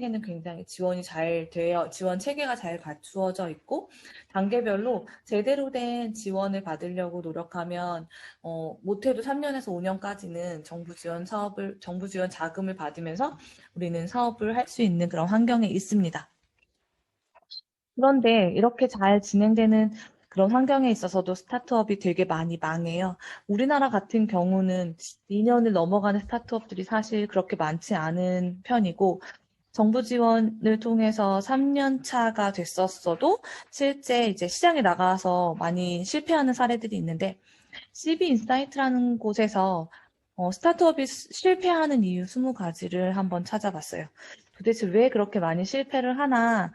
사람들에게는 굉장히 지원 체계가 잘 갖추어져 있고, 단계별로 제대로 된 지원을 받으려고 노력하면, 못해도 3년에서 5년까지는 정부 지원 자금을 받으면서 우리는 사업을 할 수 있는 그런 환경에 있습니다. 그런데 이렇게 잘 진행되는 그런 환경에 있어서도 스타트업이 되게 많이 망해요. 우리나라 같은 경우는 2년을 넘어가는 스타트업들이 사실 그렇게 많지 않은 편이고, 정부 지원을 통해서 3년 차가 됐었어도 실제 이제 시장에 나가서 많이 실패하는 사례들이 있는데, CB 인사이트라는 곳에서 스타트업이 실패하는 이유 20가지를 한번 찾아봤어요. 도대체 왜 그렇게 많이 실패를 하나?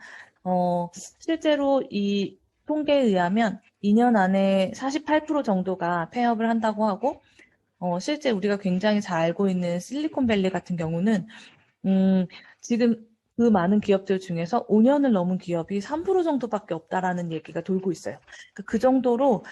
실제로 이 통계에 의하면 2년 안에 48% 정도가 폐업을 한다고 하고, 실제 우리가 굉장히 잘 알고 있는 실리콘밸리 같은 경우는, 지금 그 많은 기업들 중에서 5년을 넘은 기업이 3% 정도밖에 없다라는 얘기가 돌고 있어요. 그러니까 그 정도로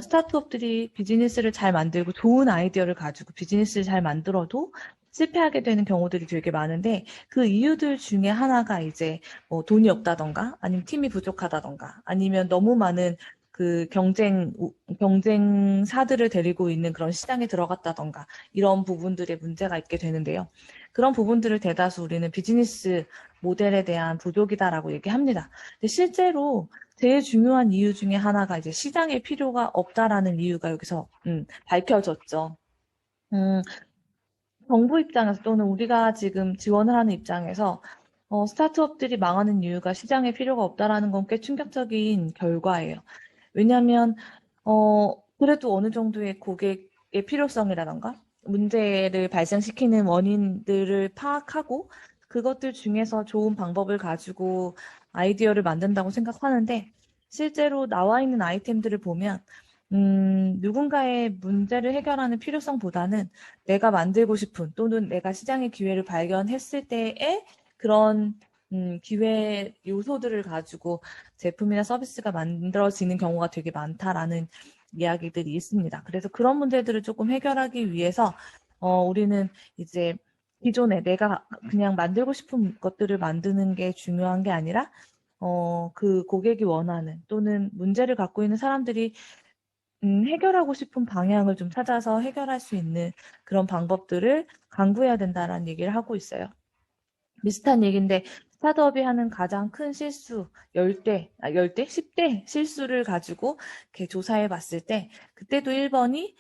스타트업들이 비즈니스를 잘 만들고 좋은 아이디어를 가지고 비즈니스를 잘 만들어도 실패하게 되는 경우들이 되게 많은데, 그 이유들 중에 하나가 이제 뭐 돈이 없다던가 아니면 팀이 부족하다던가 아니면 너무 많은 그 경쟁사들을 데리고 있는 그런 시장에 들어갔다던가 이런 부분들의 문제가 있게 되는데요. 그런 부분들을 대다수 우리는 비즈니스 모델에 대한 부족이다라고 얘기합니다. 근데 실제로 제일 중요한 이유 중에 하나가 이제 시장에 필요가 없다라는 이유가 여기서 밝혀졌죠. 음, 정부 입장에서 또는 우리가 지금 지원을 하는 입장에서 스타트업들이 망하는 이유가 시장에 필요가 없다라는 건 꽤 충격적인 결과예요. 왜냐하면 그래도 어느 정도의 고객의 필요성이라던가 문제를 발생시키는 원인들을 파악하고 그것들 중에서 좋은 방법을 가지고 아이디어를 만든다고 생각하는데, 실제로 나와 있는 아이템들을 보면 누군가의 문제를 해결하는 필요성보다는 내가 만들고 싶은 또는 내가 시장의 기회를 발견했을 때의 그런 기회 요소들을 가지고 제품이나 서비스가 만들어지는 경우가 되게 많다라는 이야기들이 있습니다. 그래서 그런 문제들을 조금 해결하기 위해서 우리는 이제 기존에 내가 그냥 만들고 싶은 것들을 만드는 게 중요한 게 아니라 그 고객이 원하는 또는 문제를 갖고 있는 사람들이 해결하고 싶은 방향을 좀 찾아서 해결할 수 있는 그런 방법들을 강구해야 된다라는 얘기를 하고 있어요. 비슷한 얘기인데, 스타트업이 하는 가장 큰 실수, 10대 실수를 가지고 이렇게 조사해 봤을 때, 그때도 1번이,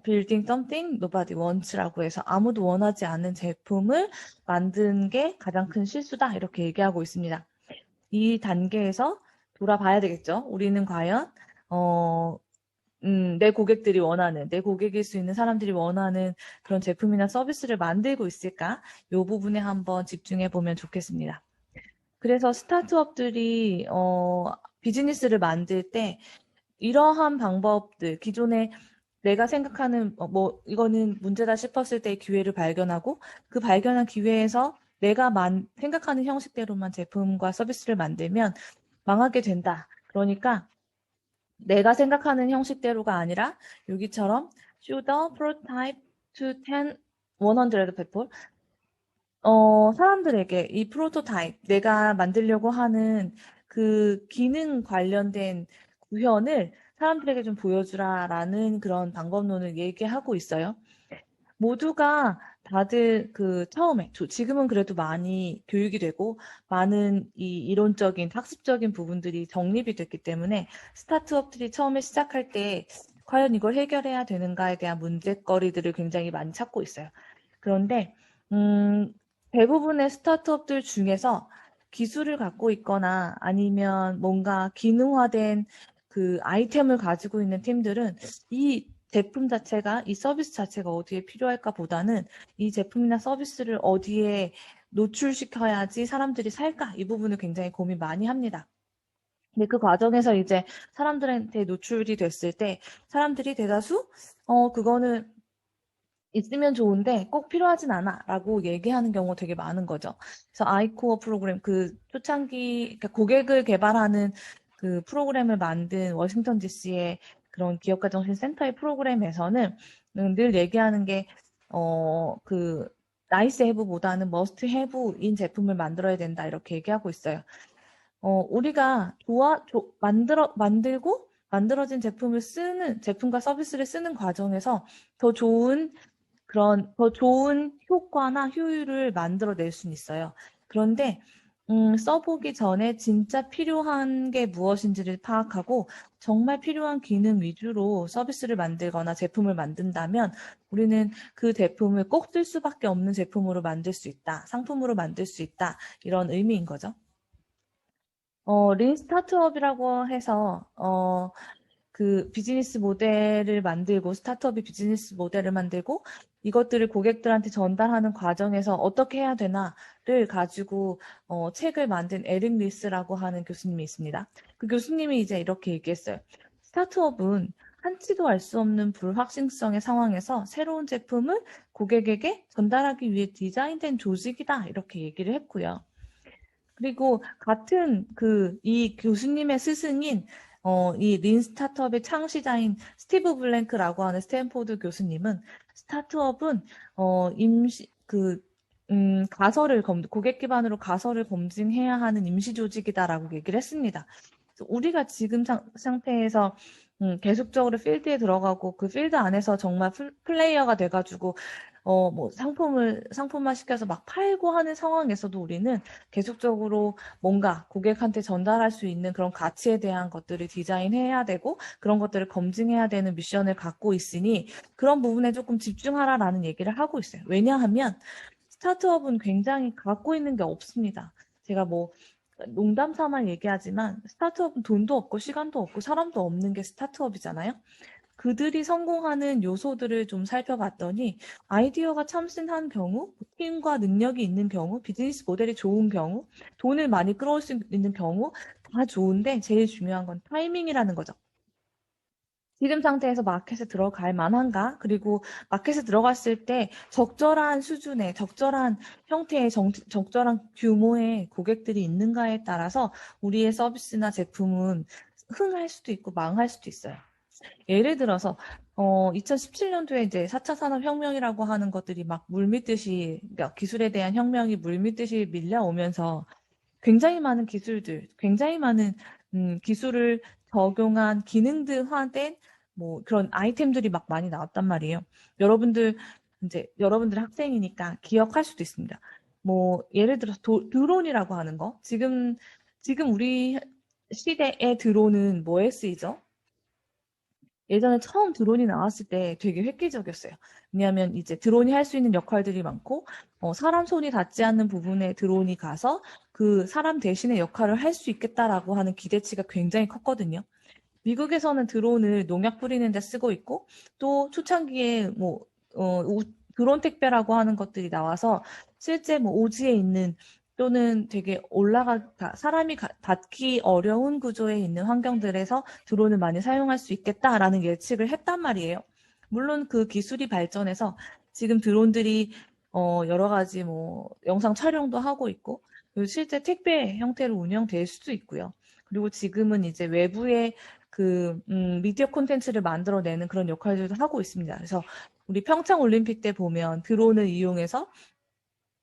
building something nobody wants라고 해서 아무도 원하지 않는 제품을 만든 게 가장 큰 실수다. 이렇게 얘기하고 있습니다. 이 단계에서 돌아봐야 되겠죠. 우리는 과연, 내 고객일 수 있는 사람들이 원하는 그런 제품이나 서비스를 만들고 있을까? 이 부분에 한번 집중해 보면 좋겠습니다. 그래서 스타트업들이, 비즈니스를 만들 때 이러한 방법들, 기존에 내가 생각하는, 이거는 문제다 싶었을 때 기회를 발견하고 그 발견한 기회에서 내가 생각하는 형식대로만 제품과 서비스를 만들면 망하게 된다. 그러니까 내가 생각하는 형식대로가 아니라 여기처럼 show the prototype to 100 people. 사람들에게 이 프로토타입, 내가 만들려고 하는 그 기능 관련된 구현을 사람들에게 좀 보여주라라는 그런 방법론을 얘기하고 있어요. 모두가 다들 그 처음에, 지금은 그래도 많이 교육이 되고 많은 이 이론적인 학습적인 부분들이 정립이 됐기 때문에 스타트업들이 처음에 시작할 때 과연 이걸 해결해야 되는가에 대한 문제거리들을 굉장히 많이 찾고 있어요. 그런데 대부분의 스타트업들 중에서 기술을 갖고 있거나 아니면 뭔가 기능화된 그 아이템을 가지고 있는 팀들은 이 제품 자체가, 이 서비스 자체가 어디에 필요할까 보다는 이 제품이나 서비스를 어디에 노출시켜야지 사람들이 살까? 이 부분을 굉장히 고민 많이 합니다. 근데 그 과정에서 이제 사람들한테 노출이 됐을 때 사람들이 대다수, 그거는 있으면 좋은데 꼭 필요하진 않아 라고 얘기하는 경우가 되게 많은 거죠. 그래서 아이코어 프로그램, 그 초창기, 그러니까 고객을 개발하는 그 프로그램을 만든 워싱턴 DC의 그런 기업가정신 센터의 프로그램에서는 늘 얘기하는 게, 그 나이스 해브보다는 머스트 해브인 제품을 만들어야 된다 이렇게 얘기하고 있어요. 우리가 만들고 만들어진 제품과 서비스를 쓰는 과정에서 더 좋은 더 좋은 효과나 효율을 만들어낼 수는 있어요. 그런데 써보기 전에 진짜 필요한 게 무엇인지를 파악하고 정말 필요한 기능 위주로 서비스를 만들거나 제품을 만든다면 우리는 그 제품을 꼭 쓸 수밖에 없는 제품으로 만들 수 있다, 상품으로 만들 수 있다, 이런 의미인 거죠. 린 스타트업이라고 해서, 그 비즈니스 모델을 만들고, 스타트업이 비즈니스 모델을 만들고, 이것들을 고객들한테 전달하는 과정에서 어떻게 해야 되나를 가지고, 책을 만든 에릭 리스라고 하는 교수님이 있습니다. 그 교수님이 이제 이렇게 얘기했어요. 스타트업은 한치도 알 수 없는 불확실성의 상황에서 새로운 제품을 고객에게 전달하기 위해 디자인된 조직이다. 이렇게 얘기를 했고요. 그리고 같은 이 교수님의 스승인 이 린 스타트업의 창시자인 스티브 블랭크라고 하는 스탠포드 교수님은 스타트업은 고객 기반으로 가설을 검증해야 하는 임시 조직이다라고 얘기를 했습니다. 우리가 지금 상태에서 계속적으로 필드에 들어가고 그 필드 안에서 정말 플레이어가 돼가지고 뭐 상품화 시켜서 막 팔고 하는 상황에서도 우리는 계속적으로 뭔가 고객한테 전달할 수 있는 그런 가치에 대한 것들을 디자인해야 되고 그런 것들을 검증해야 되는 미션을 갖고 있으니 그런 부분에 조금 집중하라라는 얘기를 하고 있어요. 왜냐하면 스타트업은 굉장히 갖고 있는 게 없습니다. 제가 뭐 농담 삼아 얘기하지만 스타트업은 돈도 없고 시간도 없고 사람도 없는 게 스타트업이잖아요. 그들이 성공하는 요소들을 좀 살펴봤더니 아이디어가 참신한 경우, 팀과 능력이 있는 경우, 비즈니스 모델이 좋은 경우, 돈을 많이 끌어올 수 있는 경우 다 좋은데 제일 중요한 건 타이밍이라는 거죠. 지금 상태에서 마켓에 들어갈 만한가? 그리고 마켓에 들어갔을 때 적절한 수준의, 적절한 형태의, 적절한 규모의 고객들이 있는가에 따라서 우리의 서비스나 제품은 흥할 수도 있고 망할 수도 있어요. 예를 들어서 2017년도에 이제 4차 산업혁명이라고 하는 것들이 막 물밀듯이 그러니까 기술에 대한 혁명이 물밀듯이 밀려오면서 굉장히 많은 기술들, 굉장히 많은 기술을 적용한 기능들화된 뭐 그런 아이템들이 막 많이 나왔단 말이에요. 여러분들 학생이니까 기억할 수도 있습니다. 뭐 예를 들어서 드론이라고 하는 거. 지금 우리 시대의 드론은 뭐에 쓰이죠? 예전에 처음 드론이 나왔을 때 되게 획기적이었어요. 왜냐하면 이제 드론이 할 수 있는 역할들이 많고, 사람 손이 닿지 않는 부분에 드론이 가서 그 사람 대신의 역할을 할 수 있겠다라고 하는 기대치가 굉장히 컸거든요. 미국에서는 드론을 농약 뿌리는 데 쓰고 있고, 또 초창기에 뭐, 드론 택배라고 하는 것들이 나와서 실제 뭐 오지에 있는 또는 되게 사람이 닿기 어려운 구조에 있는 환경들에서 드론을 많이 사용할 수 있겠다라는 예측을 했단 말이에요. 물론 그 기술이 발전해서 지금 드론들이 여러 가지 뭐 영상 촬영도 하고 있고, 그리고 실제 택배 형태로 운영될 수도 있고요. 그리고 지금은 이제 외부에 미디어 콘텐츠를 만들어내는 그런 역할들도 하고 있습니다. 그래서 우리 평창 올림픽 때 보면 드론을 이용해서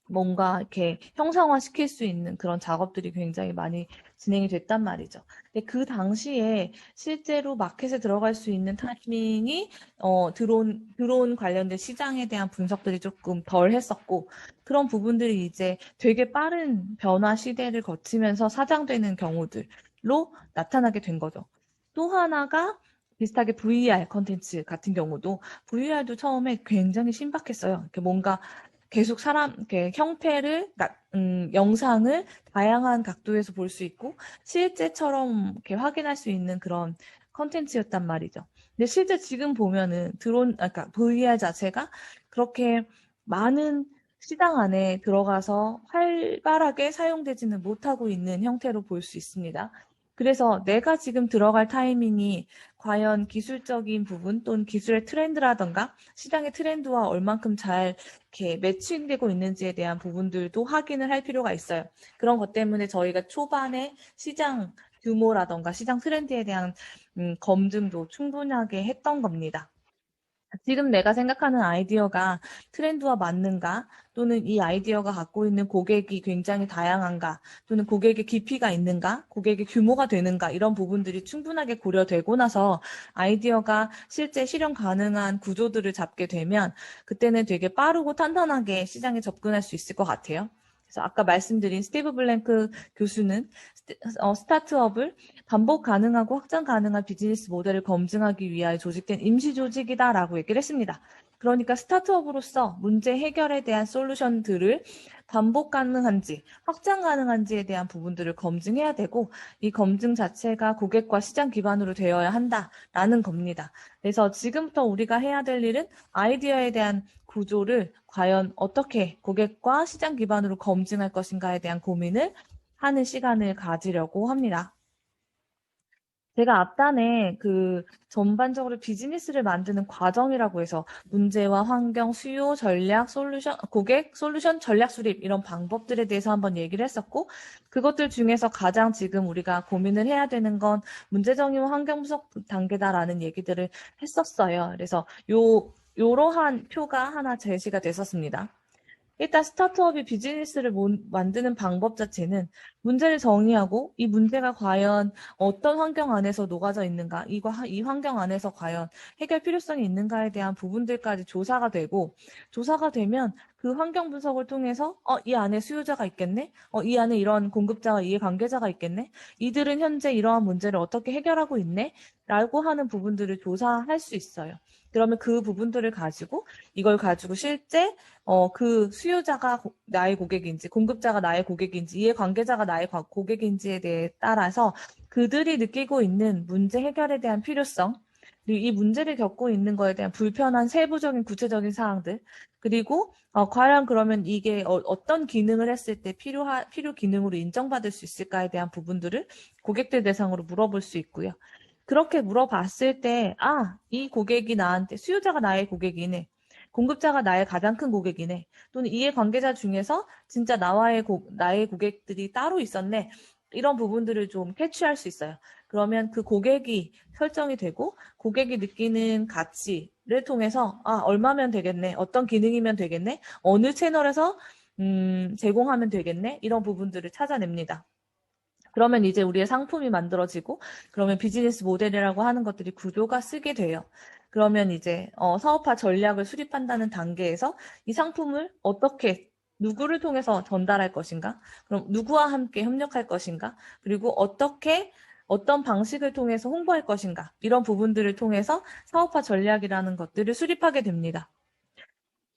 뭔가 이렇게 형상화 시킬 수 있는 그런 작업들이 굉장히 많이 진행이 됐단 말이죠. 근데 그 당시에 실제로 마켓에 들어갈 수 있는 타이밍이 드론 관련된 시장에 대한 분석들이 조금 덜 했었고 그런 부분들이 이제 되게 빠른 변화 시대를 거치면서 사장되는 경우들로 나타나게 된 거죠. 또 하나가 비슷하게 VR 컨텐츠 같은 경우도 VR도 처음에 굉장히 신박했어요. 이렇게 뭔가 계속 이렇게 그러니까, 영상을 다양한 각도에서 볼 수 있고, 실제처럼 이렇게 확인할 수 있는 그런 컨텐츠였단 말이죠. 근데 실제 지금 보면은 그러니까 VR 자체가 그렇게 많은 시장 안에 들어가서 활발하게 사용되지는 못하고 있는 형태로 볼 수 있습니다. 그래서 내가 지금 들어갈 타이밍이 과연 기술적인 부분 또는 기술의 트렌드라던가 시장의 트렌드와 얼만큼 잘 이렇게 매칭되고 있는지에 대한 부분들도 확인을 할 필요가 있어요. 그런 것 때문에 저희가 초반에 시장 규모라던가 시장 트렌드에 대한 검증도 충분하게 했던 겁니다. 지금 내가 생각하는 아이디어가 트렌드와 맞는가? 또는 이 아이디어가 갖고 있는 고객이 굉장히 다양한가? 또는 고객의 깊이가 있는가? 고객의 규모가 되는가? 이런 부분들이 충분하게 고려되고 나서 아이디어가 실제 실현 가능한 구조들을 잡게 되면 그때는 되게 빠르고 탄탄하게 시장에 접근할 수 있을 것 같아요. 그래서 아까 말씀드린 스티브 블랭크 교수는 스타트업을 반복 가능하고 확장 가능한 비즈니스 모델을 검증하기 위하여 조직된 임시 조직이다라고 얘기를 했습니다. 그러니까 스타트업으로서 문제 해결에 대한 솔루션들을 반복 가능한지 확장 가능한지에 대한 부분들을 검증해야 되고 이 검증 자체가 고객과 시장 기반으로 되어야 한다라는 겁니다. 그래서 지금부터 우리가 해야 될 일은 아이디어에 대한 구조를 과연 어떻게 고객과 시장 기반으로 검증할 것인가에 대한 고민을 하는 시간을 가지려고 합니다. 제가 앞단에 그 전반적으로 비즈니스를 만드는 과정이라고 해서 문제와 환경, 수요, 전략, 솔루션, 고객, 솔루션, 전략 수립 이런 방법들에 대해서 한번 얘기를 했었고 그것들 중에서 가장 지금 우리가 고민을 해야 되는 건 문제 정의와 환경 분석 단계다라는 얘기들을 했었어요. 그래서 요러한 표가 하나 제시가 됐었습니다. 일단 스타트업이 비즈니스를 만드는 방법 자체는 문제를 정의하고 이 문제가 과연 어떤 환경 안에서 녹아져 있는가, 이 환경 안에서 과연 해결 필요성이 있는가에 대한 부분들까지 조사가 되고, 조사가 되면 그 환경 분석을 통해서 이 안에 수요자가 있겠네? 이 안에 이런 공급자와 이해관계자가 있겠네? 이들은 현재 이러한 문제를 어떻게 해결하고 있네? 라고 하는 부분들을 조사할 수 있어요. 그러면 그 부분들을 가지고 이걸 가지고 실제 그 수요자가 나의 고객인지, 공급자가 나의 고객인지, 이해관계자가 나의 고객인지에 대해 따라서 그들이 느끼고 있는 문제 해결에 대한 필요성, 그리고 이 문제를 겪고 있는 거에 대한 불편한 세부적인 구체적인 사항들, 그리고 과연 그러면 이게 어떤 기능을 했을 때 필요 기능으로 인정받을 수 있을까에 대한 부분들을 고객들 대상으로 물어볼 수 있고요. 그렇게 물어봤을 때, 이 고객이 나한테, 수요자가 나의 고객이네. 공급자가 나의 가장 큰 고객이네. 또는 이해관계자 중에서 진짜 나의 고객들이 따로 있었네. 이런 부분들을 좀 캐치할 수 있어요. 그러면 그 고객이 설정이 되고 고객이 느끼는 가치를 통해서 얼마면 되겠네. 어떤 기능이면 되겠네. 어느 채널에서 제공하면 되겠네. 이런 부분들을 찾아냅니다. 그러면 이제 우리의 상품이 만들어지고 그러면 비즈니스 모델이라고 하는 것들이 구조가 쓰게 돼요. 그러면 이제 사업화 전략을 수립한다는 단계에서 이 상품을 어떻게 누구를 통해서 전달할 것인가? 그럼 누구와 함께 협력할 것인가? 그리고 어떤 방식을 통해서 홍보할 것인가? 이런 부분들을 통해서 사업화 전략이라는 것들을 수립하게 됩니다.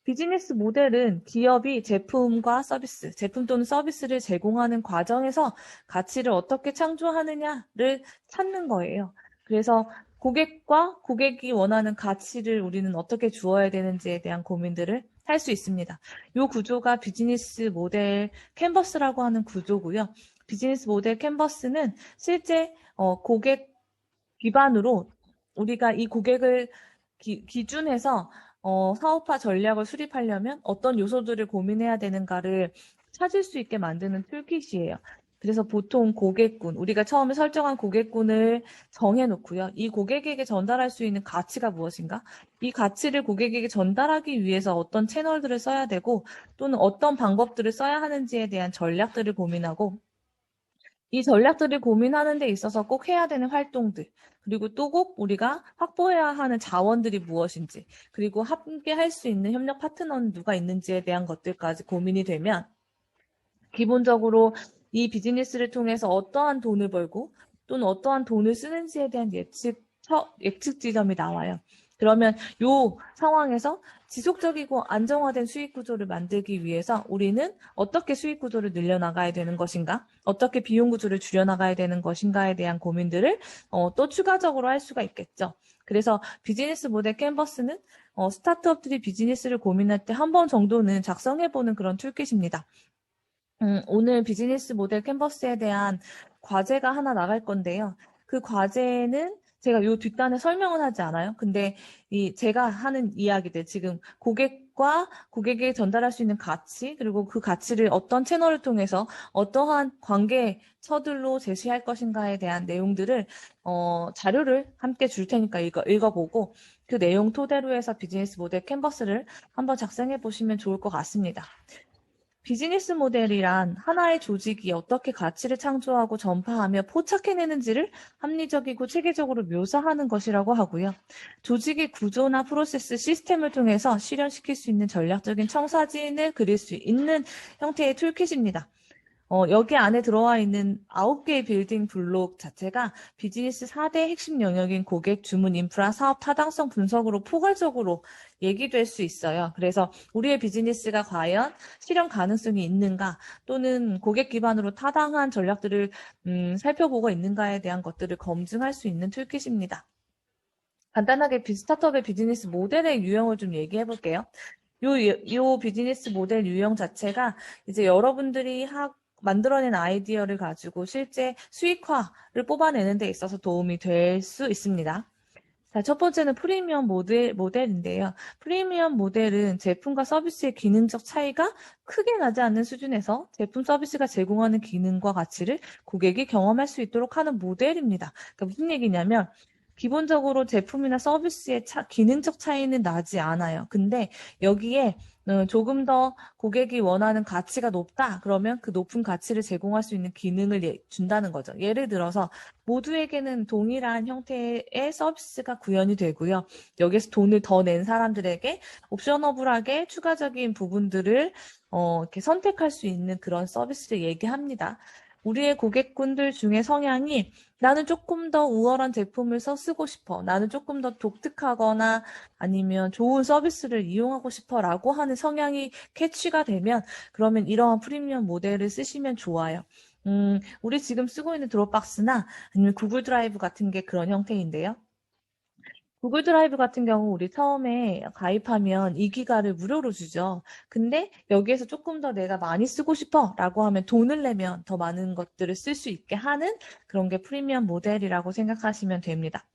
비즈니스 모델은 기업이 제품과 서비스, 제품 또는 서비스를 제공하는 과정에서 가치를 어떻게 창조하느냐를 찾는 거예요. 그래서 고객과 고객이 원하는 가치를 우리는 어떻게 주어야 되는지에 대한 고민들을 할 수 있습니다. 이 구조가 비즈니스 모델 캔버스라고 하는 구조고요. 비즈니스 모델 캔버스는 실제 고객 기반으로 우리가 이 고객을 기준해서 사업화 전략을 수립하려면 어떤 요소들을 고민해야 되는가를 찾을 수 있게 만드는 툴킷이에요. 그래서 보통 고객군, 우리가 처음에 설정한 고객군을 정해놓고요. 이 고객에게 전달할 수 있는 가치가 무엇인가? 이 가치를 고객에게 전달하기 위해서 어떤 채널들을 써야 되고 또는 어떤 방법들을 써야 하는지에 대한 전략들을 고민하고 이 전략들을 고민하는 데 있어서 꼭 해야 되는 활동들, 그리고 또 꼭 우리가 확보해야 하는 자원들이 무엇인지, 그리고 함께 할 수 있는 협력 파트너는 누가 있는지에 대한 것들까지 고민이 되면 기본적으로 이 비즈니스를 통해서 어떠한 돈을 벌고 또는 어떠한 돈을 쓰는지에 대한 예측 지점이 나와요. 그러면 이 상황에서 지속적이고 안정화된 수익 구조를 만들기 위해서 우리는 어떻게 수익 구조를 늘려나가야 되는 것인가, 어떻게 비용 구조를 줄여나가야 되는 것인가에 대한 고민들을 또 추가적으로 할 수가 있겠죠. 그래서 비즈니스 모델 캔버스는 스타트업들이 비즈니스를 고민할 때 한 번 정도는 작성해보는 그런 툴킷입니다. 오늘 비즈니스 모델 캔버스에 대한 과제가 하나 나갈 건데요. 그 과제는 제가 요 뒷단에 설명은 하지 않아요. 근데 제가 하는 이야기들, 지금 고객과 고객에게 전달할 수 있는 가치, 그리고 그 가치를 어떤 채널을 통해서 어떠한 관계처들로 제시할 것인가에 대한 내용들을 자료를 함께 줄 테니까 읽어보고 그 내용 토대로 해서 비즈니스 모델 캔버스를 한번 작성해 보시면 좋을 것 같습니다. 비즈니스 모델이란 하나의 조직이 어떻게 가치를 창조하고 전파하며 포착해내는지를 합리적이고 체계적으로 묘사하는 것이라고 하고요. 조직의 구조나 프로세스, 시스템을 통해서 실현시킬 수 있는 전략적인 청사진을 그릴 수 있는 형태의 툴킷입니다. 여기 안에 들어와 있는 9개의 빌딩 블록 자체가 비즈니스 4대 핵심 영역인 고객, 주문, 인프라, 사업 타당성 분석으로 포괄적으로 얘기될 수 있어요. 그래서 우리의 비즈니스가 과연 실현 가능성이 있는가 또는 고객 기반으로 타당한 전략들을 살펴보고 있는가에 대한 것들을 검증할 수 있는 툴킷입니다. 간단하게 스타트업의 비즈니스 모델의 유형을 좀 얘기해 볼게요. 요 비즈니스 모델 유형 자체가 이제 여러분들이 만들어낸 아이디어를 가지고 실제 수익화를 뽑아내는 데 있어서 도움이 될 수 있습니다. 자, 첫 번째는 프리미엄 모델인데요. 프리미엄 모델은 제품과 서비스의 기능적 차이가 크게 나지 않는 수준에서 제품 서비스가 제공하는 기능과 가치를 고객이 경험할 수 있도록 하는 모델입니다. 그러니까 무슨 얘기냐면 기본적으로 제품이나 서비스의 기능적 차이는 나지 않아요. 근데 여기에 조금 더 고객이 원하는 가치가 높다. 그러면 그 높은 가치를 제공할 수 있는 기능을 준다는 거죠. 예를 들어서 모두에게는 동일한 형태의 서비스가 구현이 되고요. 여기서 돈을 더 낸 사람들에게 옵셔너블하게 추가적인 부분들을 이렇게 선택할 수 있는 그런 서비스를 얘기합니다. 우리의 고객군들 중에 성향이 나는 조금 더 우월한 제품을 쓰고 싶어. 나는 조금 더 독특하거나 아니면 좋은 서비스를 이용하고 싶어 라고 하는 성향이 캐치가 되면 그러면 이러한 프리미엄 모델을 쓰시면 좋아요. 우리 지금 쓰고 있는 드롭박스나 아니면 구글 드라이브 같은 게 그런 형태인데요. 구글 드라이브 같은 경우 우리 처음에 가입하면 2기가를 무료로 주죠. 근데 여기에서 조금 더 내가 많이 쓰고 싶어 라고 하면 돈을 내면 더 많은 것들을 쓸 수 있게 하는 그런 게 프리미엄 모델이라고 생각하시면 됩니다.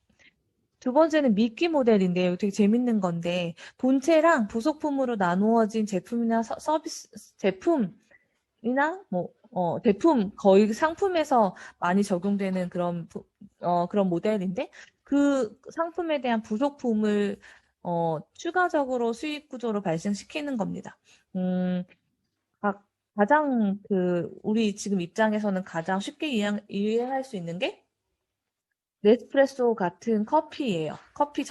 두 번째는 미끼 모델인데요. 되게 재밌는 건데 본체랑 부속품으로 나누어진 제품이나 서비스, 제품이나 제품 거의 상품에서 많이 적용되는 그런 모델인데 그 상품에 대한 부속품을 추가적으로 수익 구조로 발생시키는 겁니다. 가장 우리 지금 입장에서는 가장 쉽게 이해할 수 있는 게 네스프레소 같은 커피예요. 커피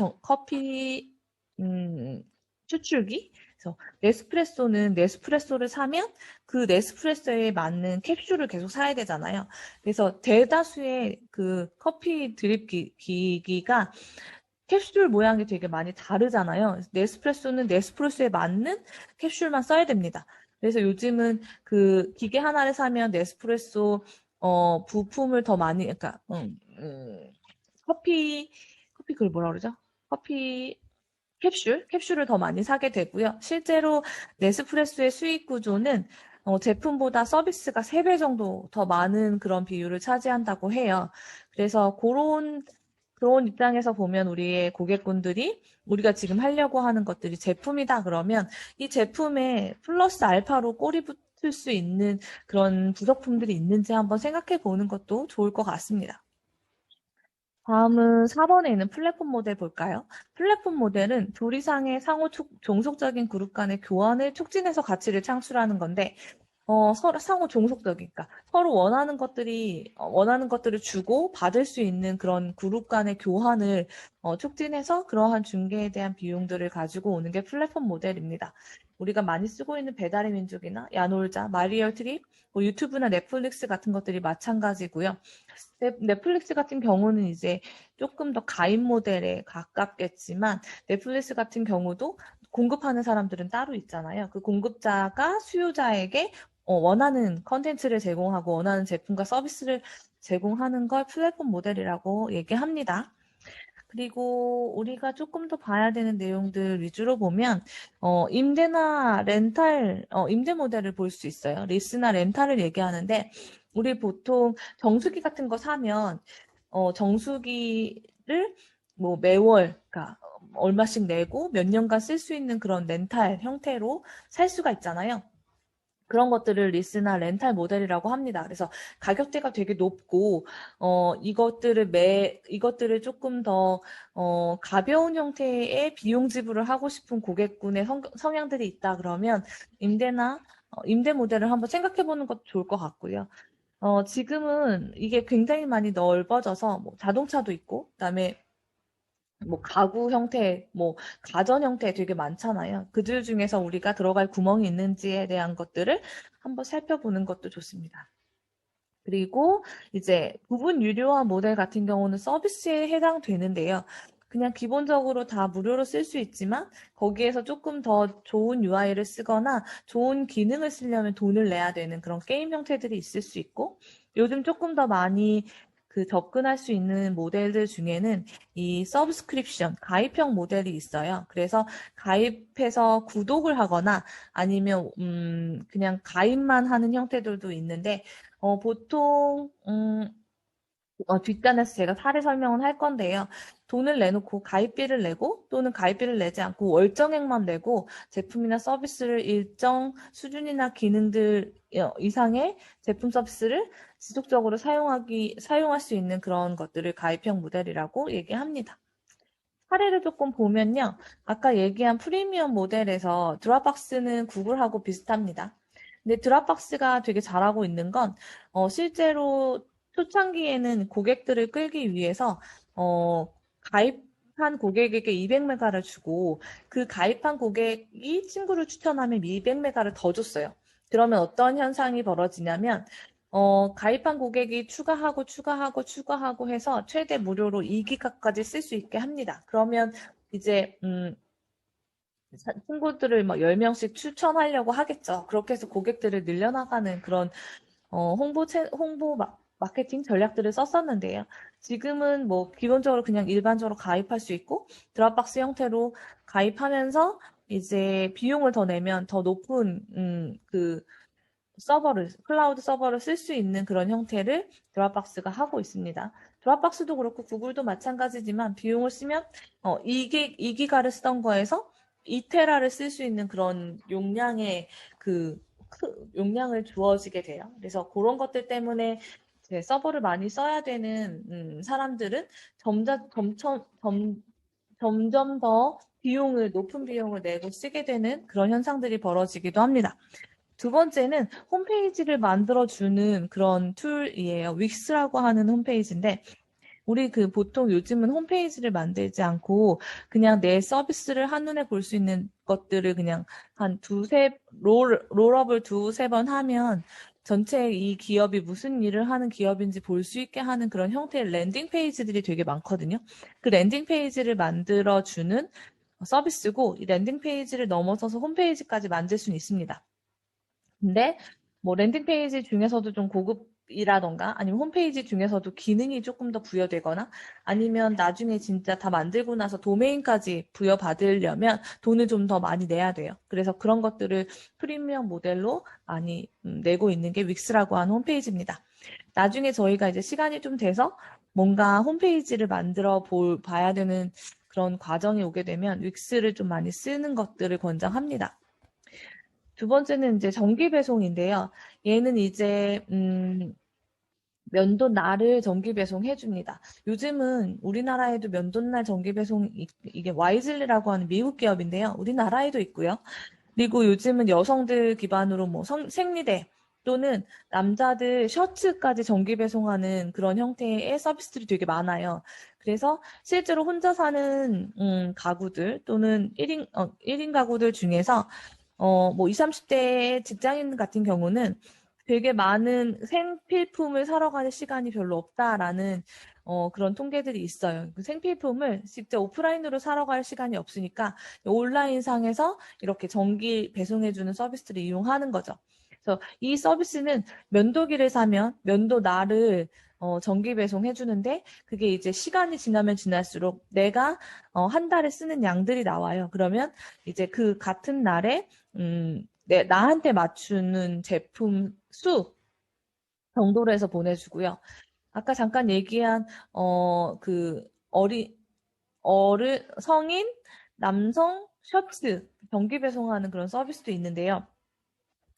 추출기. 그래서 네스프레소는 네스프레소를 사면 그 네스프레소에 맞는 캡슐을 계속 사야 되잖아요. 그래서 대다수의 그 커피 드립 기기가 캡슐 모양이 되게 많이 다르잖아요. 네스프레소는 네스프레소에 맞는 캡슐만 써야 됩니다. 그래서 요즘은 그 기계 하나를 사면 네스프레소 부품을 더 많이, 그러니까 커피 그걸 뭐라 그러죠? 커피 캡슐을 더 많이 사게 되고요. 실제로 네스프레소의 수익 구조는 제품보다 서비스가 3배 정도 더 많은 그런 비율을 차지한다고 해요. 그래서 그런 입장에서 보면 우리의 고객분들이 우리가 지금 하려고 하는 것들이 제품이다 그러면 이 제품에 플러스 알파로 꼬리 붙을 수 있는 그런 부속품들이 있는지 한번 생각해 보는 것도 좋을 것 같습니다. 다음은 4번에 있는 플랫폼 모델 볼까요? 플랫폼 모델은 둘 이상의 종속적인 그룹 간의 교환을 촉진해서 가치를 창출하는 건데, 상호 종속적이니까 서로 원하는 것들을 주고 받을 수 있는 그런 그룹 간의 교환을 촉진해서 그러한 중개에 대한 비용들을 가지고 오는 게 플랫폼 모델입니다. 우리가 많이 쓰고 있는 배달의 민족이나 야놀자, 마리얼 트립, 뭐 유튜브나 넷플릭스 같은 것들이 마찬가지고요. 넷플릭스 같은 경우는 이제 조금 더 가입 모델에 가깝겠지만 넷플릭스 같은 경우도 공급하는 사람들은 따로 있잖아요. 그 공급자가 수요자에게 원하는 컨텐츠를 제공하고 원하는 제품과 서비스를 제공하는 걸 플랫폼 모델이라고 얘기합니다. 그리고 우리가 조금 더 봐야 되는 내용들 위주로 보면 임대나 렌탈, 임대 모델을 볼 수 있어요. 리스나 렌탈을 얘기하는데 우리 보통 정수기 같은 거 사면 정수기를 뭐 매월, 그러니까 얼마씩 내고 몇 년간 쓸 수 있는 그런 렌탈 형태로 살 수가 있잖아요. 그런 것들을 리스나 렌탈 모델이라고 합니다. 그래서 가격대가 되게 높고, 이것들을 조금 더, 가벼운 형태의 비용 지불을 하고 싶은 고객군의 성향들이 있다 그러면 임대 모델을 한번 생각해 보는 것도 좋을 것 같고요. 지금은 이게 굉장히 많이 넓어져서 뭐 자동차도 있고, 그다음에 뭐 가구 형태, 뭐 가전 형태 되게 많잖아요. 그들 중에서 우리가 들어갈 구멍이 있는지에 대한 것들을 한번 살펴보는 것도 좋습니다. 그리고 이제 부분 유료화 모델 같은 경우는 서비스에 해당되는데요. 그냥 기본적으로 다 무료로 쓸 수 있지만 거기에서 조금 더 좋은 UI를 쓰거나 좋은 기능을 쓰려면 돈을 내야 되는 그런 게임 형태들이 있을 수 있고 요즘 조금 더 많이 접근할 수 있는 모델들 중에는 이 서브스크립션, 가입형 모델이 있어요. 그래서 가입해서 구독을 하거나 아니면 그냥 가입만 하는 형태들도 있는데 보통 뒷단에서 제가 사례 설명은 할 건데요. 돈을 내놓고 가입비를 내고 또는 가입비를 내지 않고 월정액만 내고 제품이나 서비스를 일정 수준이나 기능들 이상의 제품 서비스를 지속적으로 사용할 수 있는 그런 것들을 가입형 모델이라고 얘기합니다. 사례를 조금 보면요. 아까 얘기한 프리미엄 모델에서 드랍박스는 구글하고 비슷합니다. 근데 드랍박스가 되게 잘하고 있는 건 실제로 초창기에는 고객들을 끌기 위해서 가입한 고객에게 200메가를 주고 그 가입한 고객이 친구를 추천하면 200메가를 더 줬어요. 그러면 어떤 현상이 벌어지냐면 가입한 고객이 추가하고 해서 최대 무료로 2기가까지 쓸 수 있게 합니다. 그러면 이제, 친구들을 막 10명씩 추천하려고 하겠죠. 그렇게 해서 고객들을 늘려나가는 그런, 마케팅 전략들을 썼었는데요. 지금은 뭐, 기본적으로 그냥 일반적으로 가입할 수 있고, 드랍박스 형태로 가입하면서 이제 비용을 더 내면 더 높은, 클라우드 서버를 쓸 수 있는 그런 형태를 드랍박스가 하고 있습니다. 드랍박스도 그렇고 구글도 마찬가지지만 비용을 쓰면 2기가를 쓰던 거에서 2테라를 쓸 수 있는 그런 용량의 용량을 주어지게 돼요. 그래서 그런 것들 때문에 서버를 많이 써야 되는 사람들은 점점 더 높은 비용을 내고 쓰게 되는 그런 현상들이 벌어지기도 합니다. 두 번째는 홈페이지를 만들어주는 그런 툴이에요. 윅스라고 하는 홈페이지인데, 우리 보통 요즘은 홈페이지를 만들지 않고 그냥 내 서비스를 한눈에 볼 수 있는 것들을 그냥 롤업을 두세 번 하면 전체 이 기업이 무슨 일을 하는 기업인지 볼 수 있게 하는 그런 형태의 랜딩 페이지들이 되게 많거든요. 그 랜딩 페이지를 만들어주는 서비스고, 이 랜딩 페이지를 넘어서서 홈페이지까지 만들 수는 있습니다. 근데 뭐 랜딩 페이지 중에서도 좀 고급이라던가 아니면 홈페이지 중에서도 기능이 조금 더 부여되거나 아니면 나중에 진짜 다 만들고 나서 도메인까지 부여받으려면 돈을 좀 더 많이 내야 돼요. 그래서 그런 것들을 프리미엄 모델로 많이 내고 있는 게 윅스라고 하는 홈페이지입니다. 나중에 저희가 이제 시간이 좀 돼서 뭔가 홈페이지를 봐야 되는 그런 과정이 오게 되면 윅스를 좀 많이 쓰는 것들을 권장합니다. 두 번째는 이제 정기 배송인데요. 얘는 이제 면도날을 정기 배송해 줍니다. 요즘은 우리나라에도 면도날 정기 배송 이게 와이즐리라고 하는 미국 기업인데요. 우리나라에도 있고요. 그리고 요즘은 여성들 기반으로 뭐 생리대 또는 남자들 셔츠까지 정기 배송하는 그런 형태의 서비스들이 되게 많아요. 그래서 실제로 혼자 사는 가구들 또는 1인 가구들 중에서 뭐 20, 30대 직장인 같은 경우는 되게 많은 생필품을 사러 가는 시간이 별로 없다라는 그런 통계들이 있어요. 그 생필품을 직접 오프라인으로 사러 갈 시간이 없으니까 온라인상에서 이렇게 정기 배송해주는 서비스를 이용하는 거죠. 그래서 이 서비스는 면도기를 사면 면도날을 정기 배송해 주는데 그게 이제 시간이 지나면 지날수록 내가 한 달에 쓰는 양들이 나와요. 그러면 이제 그 같은 날에 나한테 맞추는 제품 수 정도로 해서 보내주고요. 아까 잠깐 얘기한 그 성인, 남성, 셔츠, 정기 배송하는 그런 서비스도 있는데요.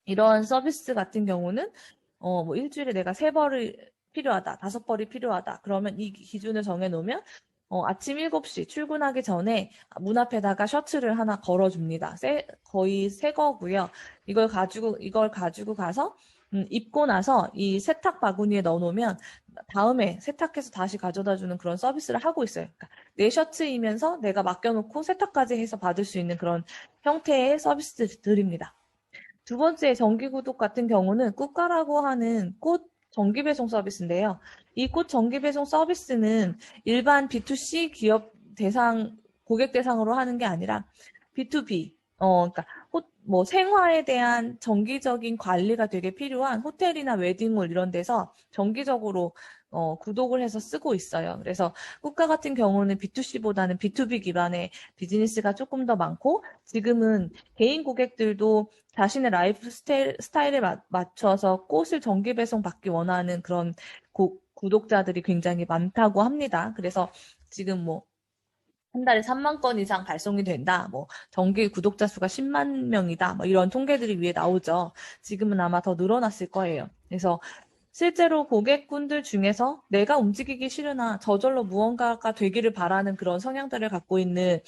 이런 서비스 같은 경우는 뭐 일주일에 내가 3벌이 필요하다, 5벌이 필요하다. 그러면 이 기준을 정해놓으면 아침 7시 출근하기 전에 문 앞에다가 셔츠를 하나 걸어줍니다. 거의 새 거고요. 이걸 가지고 가서 입고 나서 이 세탁 바구니에 넣어놓으면 다음에 세탁해서 다시 가져다 주는 그런 서비스를 하고 있어요. 그러니까 내 셔츠이면서 내가 맡겨놓고 세탁까지 해서 받을 수 있는 그런 형태의 서비스들입니다. 두 번째 정기 구독 같은 경우는 꾸까라고 하는 꽃 정기 배송 서비스인데요. 이 꽃 정기 배송 서비스는 일반 B2C 기업 고객 대상으로 하는 게 아니라 B2B, 그러니까 뭐 생화에 대한 정기적인 관리가 되게 필요한 호텔이나 웨딩몰 이런 데서 정기적으로 구독을 해서 쓰고 있어요. 그래서 꾸까 같은 경우는 B2C보다는 B2B 기반의 비즈니스가 조금 더 많고, 지금은 개인 고객들도 자신의 라이프 스타일에 맞춰서 꽃을 정기 배송 받기 원하는 그런 구독자들이 굉장히 많다고 합니다. 그래서 지금 뭐 한 달에 3만 건 이상 발송이 된다. 뭐 정기 구독자 수가 10만 명이다. 뭐 이런 통계들이 위에 나오죠. 지금은 아마 더 늘어났을 거예요. 그래서 실제로 고객분들 중에서 내가 움직이기 싫으나 저절로 무언가가 되기를 바라는 그런 성향들을 갖고 있는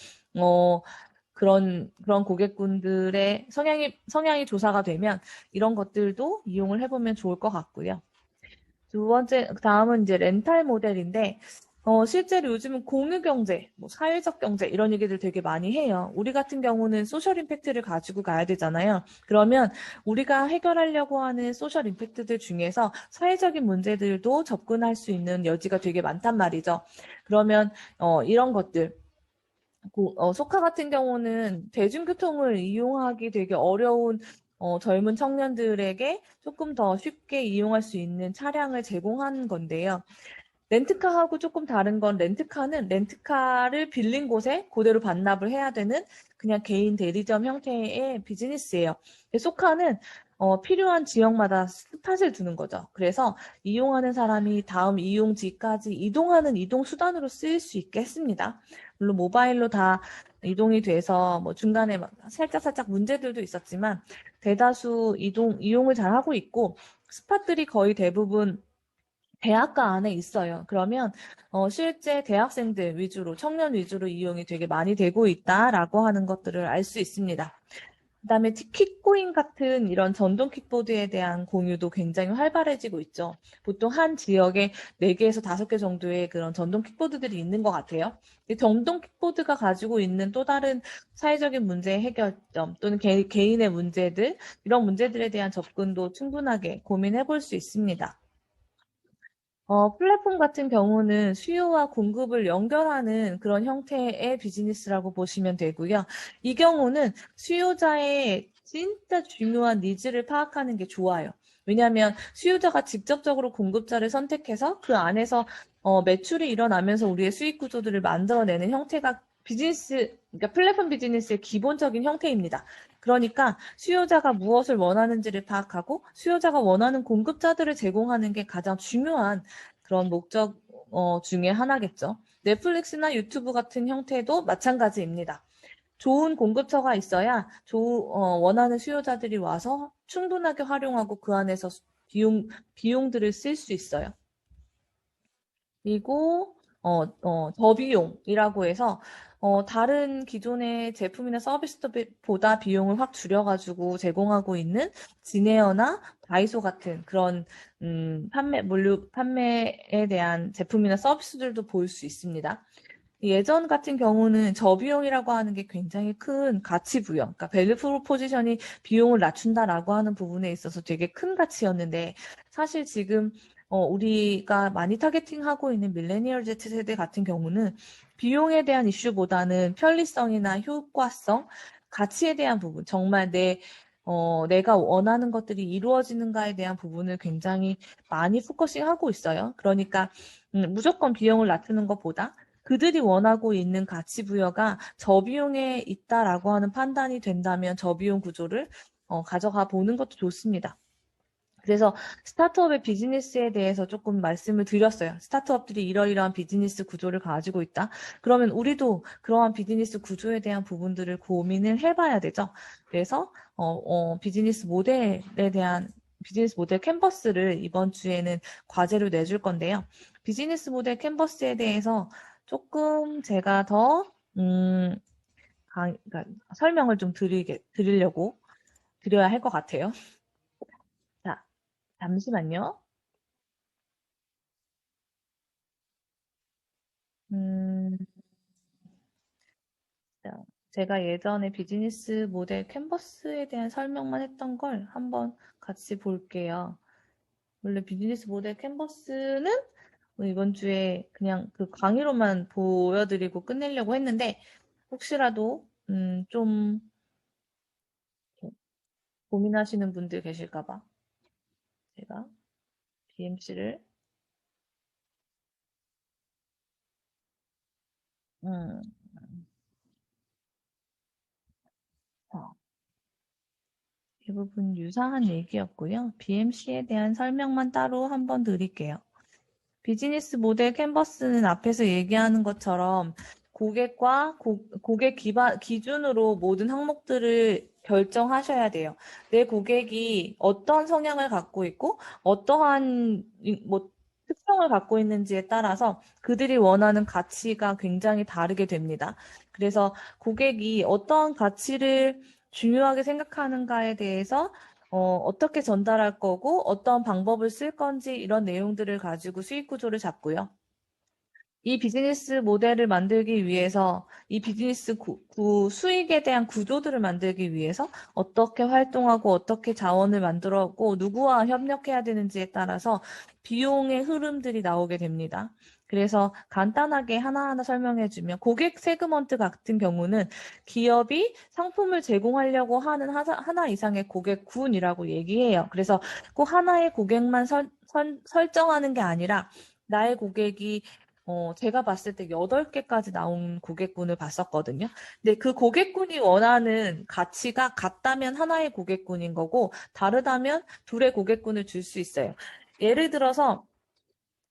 그런 고객분들의 성향이 조사가 되면 이런 것들도 이용을 해보면 좋을 것 같고요. 다음은 이제 렌탈 모델인데, 실제로 요즘은 공유 경제, 뭐 사회적 경제 이런 얘기들 되게 많이 해요. 우리 같은 경우는 소셜 임팩트를 가지고 가야 되잖아요. 그러면 우리가 해결하려고 하는 소셜 임팩트들 중에서 사회적인 문제들도 접근할 수 있는 여지가 되게 많단 말이죠. 그러면 이런 것들, 소카 같은 경우는 대중교통을 이용하기 되게 어려운 젊은 청년들에게 조금 더 쉽게 이용할 수 있는 차량을 제공하는 건데요. 렌트카하고 조금 다른 건 렌트카는 렌트카를 빌린 곳에 그대로 반납을 해야 되는 그냥 개인 대리점 형태의 비즈니스예요. 소카는 필요한 지역마다 스팟을 두는 거죠. 그래서 이용하는 사람이 다음 이용지까지 이동하는 이동 수단으로 쓰일 수 있게 했습니다. 물론 모바일로 다 이동이 돼서 뭐 중간에 살짝 문제들도 있었지만 대다수 이용을 잘 하고 있고, 스팟들이 거의 대부분 대학가 안에 있어요. 그러면 실제 대학생들 위주로, 청년 위주로 이용이 되게 많이 되고 있다라고 하는 것들을 알 수 있습니다. 그다음에 킥고잉 같은 이런 전동 킥보드에 대한 공유도 굉장히 활발해지고 있죠. 보통 한 지역에 4개에서 5개 정도의 그런 전동 킥보드들이 있는 것 같아요. 전동 킥보드가 가지고 있는 또 다른 사회적인 문제 해결점 또는 개인의 문제들, 이런 문제들에 대한 접근도 충분하게 고민해 볼 수 있습니다. 플랫폼 같은 경우는 수요와 공급을 연결하는 그런 형태의 비즈니스라고 보시면 되고요. 이 경우는 수요자의 진짜 중요한 니즈를 파악하는 게 좋아요. 왜냐하면 수요자가 직접적으로 공급자를 선택해서 그 안에서 매출이 일어나면서 우리의 수익 구조들을 만들어내는 형태가 그러니까 플랫폼 비즈니스의 기본적인 형태입니다. 그러니까 수요자가 무엇을 원하는지를 파악하고 수요자가 원하는 공급자들을 제공하는 게 가장 중요한 그런 목적 중에 하나겠죠. 넷플릭스나 유튜브 같은 형태도 마찬가지입니다. 좋은 공급처가 있어야 원하는 수요자들이 와서 충분하게 활용하고 그 안에서 비용들을 쓸 수 있어요. 그리고 저비용이라고 해서 다른 기존의 제품이나 서비스보다 비용을 확 줄여가지고 제공하고 있는 지네어나 다이소 같은 그런 판매에 대한 제품이나 서비스들도 볼 수 있습니다. 예전 같은 경우는 저비용이라고 하는 게 굉장히 큰 가치 부여, 그러니까 밸류 프로포지션이 비용을 낮춘다라고 하는 부분에 있어서 되게 큰 가치였는데, 사실 지금 우리가 많이 타겟팅하고 있는 밀레니얼 Z 세대 같은 경우는 비용에 대한 이슈보다는 편리성이나 효과성, 가치에 대한 부분, 정말 내가 원하는 것들이 이루어지는가에 대한 부분을 굉장히 많이 포커싱하고 있어요. 그러니까 무조건 비용을 낮추는 것보다 그들이 원하고 있는 가치 부여가 저비용에 있다라고 하는 판단이 된다면 저비용 구조를 가져가 보는 것도 좋습니다. 그래서 스타트업의 비즈니스에 대해서 조금 말씀을 드렸어요. 스타트업들이 이러이러한 비즈니스 구조를 가지고 있다. 그러면 우리도 그러한 비즈니스 구조에 대한 부분들을 고민을 해봐야 되죠. 그래서 비즈니스 모델 캔버스를 이번 주에는 과제로 내줄 건데요. 비즈니스 모델 캔버스에 대해서 조금 제가 더 그러니까 설명을 좀 드려야 할 것 같아요. 자, 잠시만요. 음, 자, 제가 예전에 비즈니스 모델 캔버스에 대한 설명만 했던 걸 한번 같이 볼게요. 원래 비즈니스 모델 캔버스는 이번 주에 그냥 그 강의로만 보여드리고 끝내려고 했는데 혹시라도 좀 고민하시는 분들 계실까 봐 제가 BMC를 음, 어, 대부분 유사한 얘기였고요. BMC에 대한 설명만 따로 한번 드릴게요. 비즈니스 모델 캔버스는 앞에서 얘기하는 것처럼 고객과 고객 기준으로 모든 항목들을 결정하셔야 돼요. 내 고객이 어떤 성향을 갖고 있고 어떠한 뭐 특성을 갖고 있는지에 따라서 그들이 원하는 가치가 굉장히 다르게 됩니다. 그래서 고객이 어떠한 가치를 중요하게 생각하는가에 대해서 어떻게 전달할 거고 어떤 방법을 쓸 건지 이런 내용들을 가지고 수익 구조를 잡고요. 이 비즈니스 모델을 만들기 위해서 이 비즈니스 수익에 대한 구조들을 만들기 위해서 어떻게 활동하고 어떻게 자원을 만들었고 누구와 협력해야 되는지에 따라서 비용의 흐름들이 나오게 됩니다. 그래서 간단하게 하나하나 설명해주면 고객 세그먼트 같은 경우는 기업이 상품을 제공하려고 하는 하나 이상의 고객군이라고 얘기해요. 그래서 꼭 하나의 고객만 설정하는 게 아니라 나의 고객이 제가 봤을 때 8개까지 나온 고객군을 봤었거든요. 근데 그 고객군이 원하는 가치가 같다면 하나의 고객군인 거고, 다르다면 둘의 고객군을 줄 수 있어요. 예를 들어서,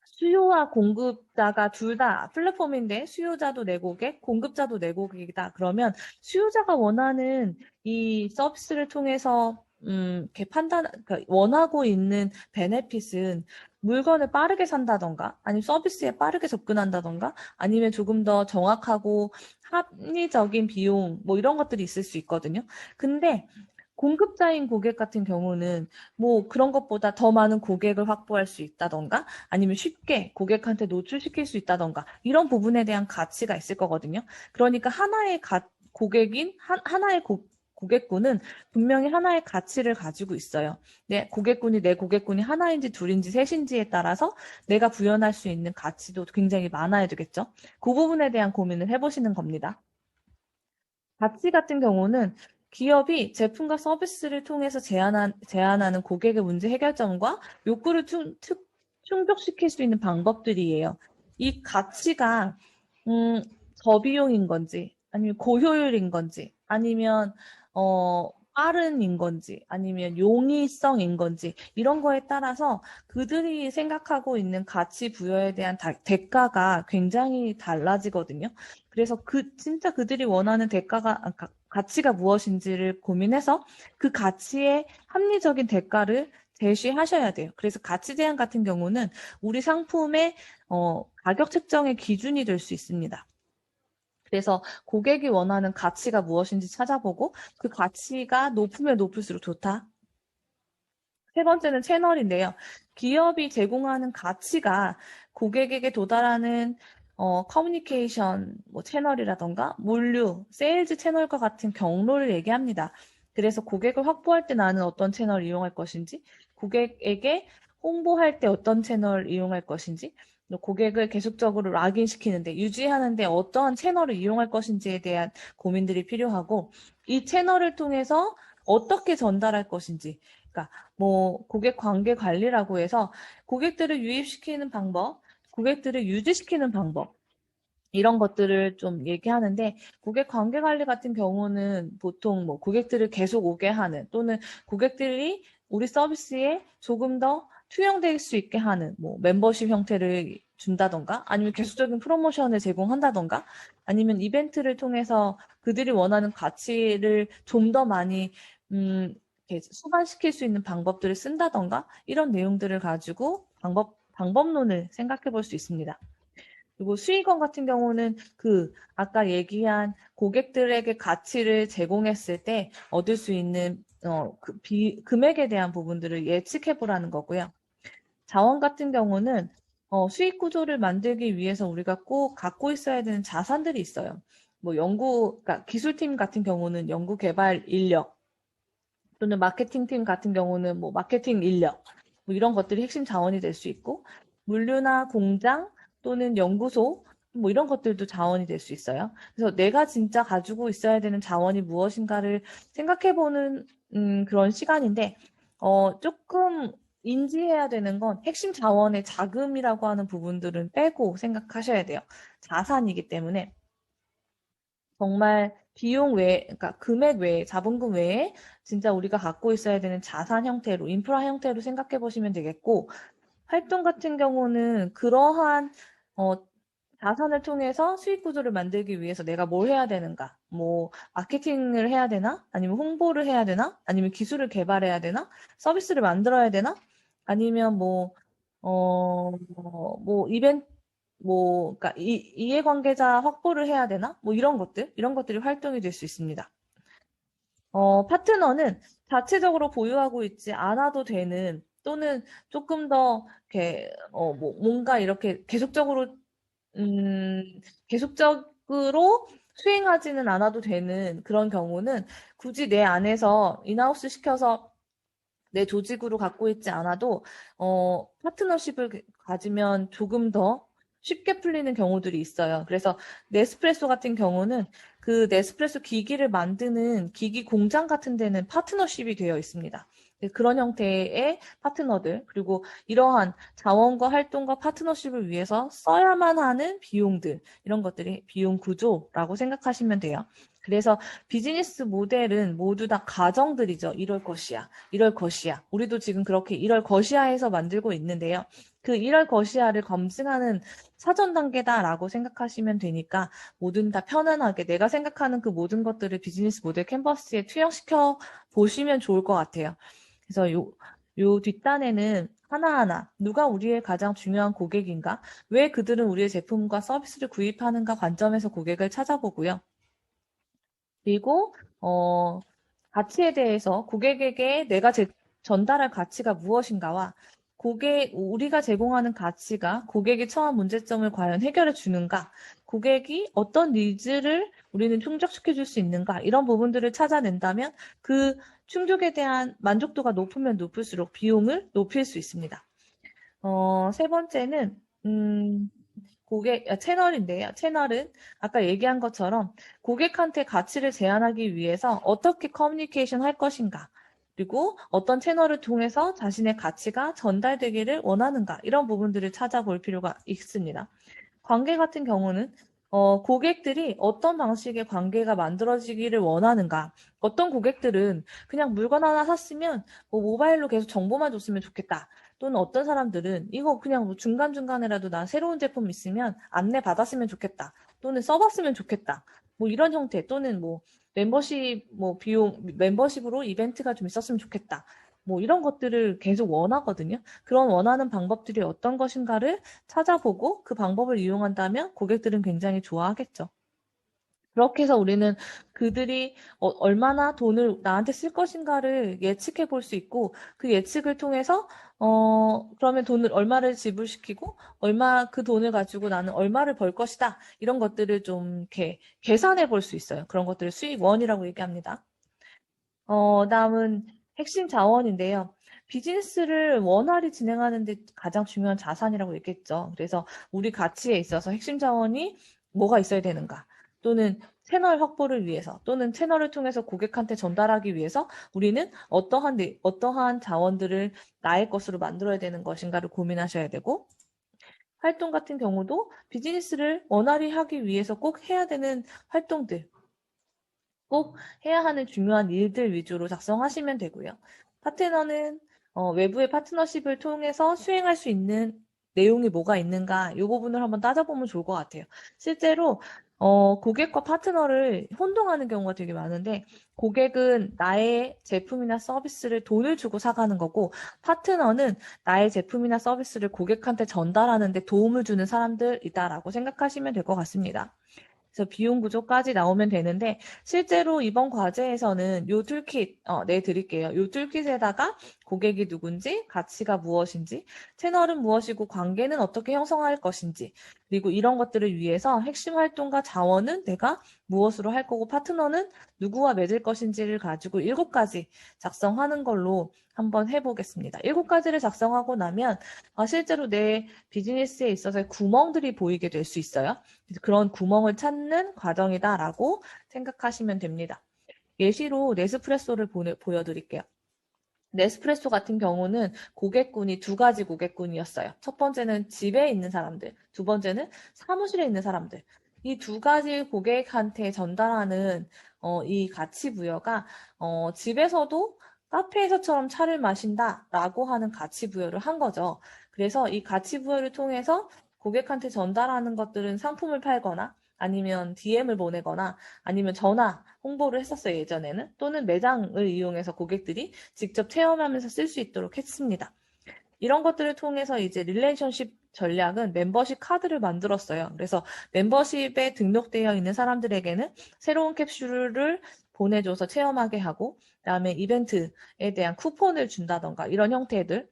수요와 공급자가 둘 다 플랫폼인데 수요자도 내 고객, 공급자도 내 고객이다. 그러면 수요자가 원하는 이 서비스를 통해서 이렇게 그러니까 원하고 있는 베네핏은 물건을 빠르게 산다던가, 아니면 서비스에 빠르게 접근한다던가, 아니면 조금 더 정확하고 합리적인 비용, 뭐 이런 것들이 있을 수 있거든요. 근데 공급자인 고객 같은 경우는 뭐 그런 것보다 더 많은 고객을 확보할 수 있다던가 아니면 쉽게 고객한테 노출시킬 수 있다던가 이런 부분에 대한 가치가 있을 거거든요. 그러니까 하나의 고객군은 분명히 하나의 가치를 가지고 있어요. 내 고객군이 하나인지 둘인지 셋인지에 따라서 내가 구현할 수 있는 가치도 굉장히 많아야 되겠죠. 그 부분에 대한 고민을 해보시는 겁니다. 가치 같은 경우는 기업이 제품과 서비스를 통해서 제안하는 고객의 문제 해결점과 욕구를 충족시킬 수 있는 방법들이에요. 이 가치가 음, 저비용인 건지, 아니면 고효율인 건지, 아니면 빠른인 건지, 아니면 용이성인 건지, 이런 거에 따라서 그들이 생각하고 있는 가치 부여에 대한 대가가 굉장히 달라지거든요. 그래서 진짜 그들이 원하는 가치가 무엇인지를 고민해서 그 가치의 합리적인 대가를 제시하셔야 돼요. 그래서 가치 제한 같은 경우는 우리 상품의 가격 책정의 기준이 될 수 있습니다. 그래서 고객이 원하는 가치가 무엇인지 찾아보고 그 가치가 높으면 높을수록 좋다. 세 번째는 채널인데요. 기업이 제공하는 가치가 고객에게 도달하는 커뮤니케이션 뭐 채널이라던가 물류, 세일즈 채널과 같은 경로를 얘기합니다. 그래서 고객을 확보할 때 나는 어떤 채널을 이용할 것인지, 고객에게 홍보할 때 어떤 채널을 이용할 것인지, 또 고객을 계속적으로 락인시키는데, 유지하는데 어떠한 채널을 이용할 것인지에 대한 고민들이 필요하고, 이 채널을 통해서 어떻게 전달할 것인지, 그러니까 뭐 고객 관계 관리라고 해서 고객들을 유입시키는 방법, 고객들을 유지시키는 방법 이런 것들을 좀 얘기하는데 고객 관계 관리 같은 경우는 보통 뭐 고객들을 계속 오게 하는 또는 고객들이 우리 서비스에 조금 더 투영될 수 있게 하는 뭐 멤버십 형태를 준다던가 아니면 계속적인 프로모션을 제공한다던가 아니면 이벤트를 통해서 그들이 원하는 가치를 좀 더 많이 이렇게 수반시킬 수 있는 방법들을 쓴다던가 이런 내용들을 가지고 방법론을 생각해 볼 수 있습니다. 그리고 수익원 같은 경우는 아까 얘기한 고객들에게 가치를 제공했을 때 얻을 수 있는 금액에 대한 부분들을 예측해 보라는 거고요. 자원 같은 경우는 수익 구조를 만들기 위해서 우리가 꼭 갖고 있어야 되는 자산들이 있어요. 뭐 그러니까 기술팀 같은 경우는 연구 개발 인력 또는 마케팅팀 같은 경우는 뭐 마케팅 인력 뭐 이런 것들이 핵심 자원이 될 수 있고 물류나 공장 또는 연구소 뭐 이런 것들도 자원이 될 수 있어요. 그래서 내가 진짜 가지고 있어야 되는 자원이 무엇인가를 생각해보는 그런 시간인데 조금 인지해야 되는 건 핵심 자원의 자금이라고 하는 부분들은 빼고 생각하셔야 돼요. 자산이기 때문에 정말 비용 외에, 그러니까 금액 외에, 자본금 외에 진짜 우리가 갖고 있어야 되는 자산 형태로, 인프라 형태로 생각해 보시면 되겠고, 활동 같은 경우는 그러한 자산을 통해서 수익 구조를 만들기 위해서 내가 뭘 해야 되는가? 뭐 마케팅을 해야 되나? 아니면 홍보를 해야 되나? 아니면 기술을 개발해야 되나? 서비스를 만들어야 되나? 아니면 뭐 이벤트 그러니까 이해관계자 확보를 해야 되나? 뭐 이런 것들이 활동이 될 수 있습니다. 파트너는 자체적으로 보유하고 있지 않아도 되는 또는 조금 더 이렇게 뭔가 이렇게 계속적으로 수행하지는 않아도 되는 그런 경우는 굳이 내 안에서 인하우스 시켜서 내 조직으로 갖고 있지 않아도 파트너십을 가지면 조금 더 쉽게 풀리는 경우들이 있어요. 그래서 네스프레소 같은 경우는 그 네스프레소 기기를 만드는 기기 공장 같은 데는 파트너십이 되어 있습니다. 그런 형태의 파트너들, 그리고 이러한 자원과 활동과 파트너십을 위해서 써야만 하는 비용들, 이런 것들이 비용 구조라고 생각하시면 돼요. 그래서 비즈니스 모델은 모두 다 가정들이죠. 이럴 것이야. 이럴 것이야. 우리도 지금 그렇게 이럴 것이야해서 만들고 있는데요. 그 이럴 것이야를 검증하는 사전 단계다라고 생각하시면 되니까 뭐든 다 편안하게 내가 생각하는 그 모든 것들을 비즈니스 모델 캔버스에 투영시켜 보시면 좋을 것 같아요. 그래서 요 뒷단에는 하나하나 누가 우리의 가장 중요한 고객인가? 왜 그들은 우리의 제품과 서비스를 구입하는가 관점에서 고객을 찾아보고요. 그리고 가치에 대해서 고객에게 내가 전달할 가치가 무엇인가와 우리가 제공하는 가치가 고객이 처한 문제점을 과연 해결해 주는가, 고객이 어떤 니즈를 우리는 충족시켜 줄 수 있는가, 이런 부분들을 찾아낸다면 그 충족에 대한 만족도가 높으면 높을수록 비용을 높일 수 있습니다. 세 번째는 채널인데요. 채널은 아까 얘기한 것처럼 고객한테 가치를 제안하기 위해서 어떻게 커뮤니케이션 할 것인가, 그리고 어떤 채널을 통해서 자신의 가치가 전달되기를 원하는가, 이런 부분들을 찾아볼 필요가 있습니다. 관계 같은 경우는 고객들이 어떤 방식의 관계가 만들어지기를 원하는가. 어떤 고객들은 그냥 물건 하나 샀으면 뭐 모바일로 계속 정보만 줬으면 좋겠다. 또는 어떤 사람들은 이거 그냥 뭐 중간중간에라도 나 새로운 제품 있으면 안내 받았으면 좋겠다. 또는 써봤으면 좋겠다. 뭐 이런 형태 또는 뭐 멤버십으로 이벤트가 좀 있었으면 좋겠다. 뭐 이런 것들을 계속 원하거든요. 그런 원하는 방법들이 어떤 것인가를 찾아보고 그 방법을 이용한다면 고객들은 굉장히 좋아하겠죠. 그렇게 해서 우리는 그들이 얼마나 돈을 나한테 쓸 것인가를 예측해 볼 수 있고, 그 예측을 통해서 그러면 돈을 얼마를 지불시키고 그 돈을 가지고 나는 얼마를 벌 것이다, 이런 것들을 좀 이렇게 계산해 볼 수 있어요. 그런 것들을 수익원이라고 얘기합니다. 다음은 핵심 자원인데요. 비즈니스를 원활히 진행하는 데 가장 중요한 자산이라고 얘기했죠. 그래서 우리 가치에 있어서 핵심 자원이 뭐가 있어야 되는가? 또는 채널 확보를 위해서, 또는 채널을 통해서 고객한테 전달하기 위해서 우리는 어떠한 자원들을 나의 것으로 만들어야 되는 것인가를 고민하셔야 되고, 활동 같은 경우도 비즈니스를 원활히 하기 위해서 꼭 해야 되는 활동들, 꼭 해야 하는 중요한 일들 위주로 작성하시면 되고요. 파트너는 외부의 파트너십을 통해서 수행할 수 있는 내용이 뭐가 있는가 이 부분을 한번 따져보면 좋을 것 같아요. 실제로 고객과 파트너를 혼동하는 경우가 되게 많은데 고객은 나의 제품이나 서비스를 돈을 주고 사가는 거고 파트너는 나의 제품이나 서비스를 고객한테 전달하는 데 도움을 주는 사람들이다라고 생각하시면 될 것 같습니다. 그래서 비용 구조까지 나오면 되는데 실제로 이번 과제에서는 요 툴킷 내드릴게요. 요 툴킷에다가 고객이 누군지, 가치가 무엇인지, 채널은 무엇이고 관계는 어떻게 형성할 것인지, 그리고 이런 것들을 위해서 핵심 활동과 자원은 내가 무엇으로 할 거고 파트너는 누구와 맺을 것인지를 가지고 7가지 작성하는 걸로 한번 해보겠습니다. 7가지를 작성하고 나면 실제로 내 비즈니스에 있어서 구멍들이 보이게 될 수 있어요. 그런 구멍을 찾는 과정이다라고 생각하시면 됩니다. 예시로 네스프레소를 보여드릴게요. 네스프레소 같은 경우는 고객군이 2가지 고객군이었어요. 첫 번째는 집에 있는 사람들, 두 번째는 사무실에 있는 사람들. 이 2가지 고객한테 전달하는 이 가치 부여가 집에서도 카페에서처럼 차를 마신다라고 하는 가치 부여를 한 거죠. 그래서 이 가치 부여를 통해서 고객한테 전달하는 것들은 상품을 팔거나 아니면 DM을 보내거나 아니면 전화 홍보를 했었어요, 예전에는. 또는 매장을 이용해서 고객들이 직접 체험하면서 쓸 수 있도록 했습니다. 이런 것들을 통해서 이제 릴레이션십 전략은 멤버십 카드를 만들었어요. 그래서 멤버십에 등록되어 있는 사람들에게는 새로운 캡슐을 보내줘서 체험하게 하고, 그다음에 이벤트에 대한 쿠폰을 준다던가 이런 형태들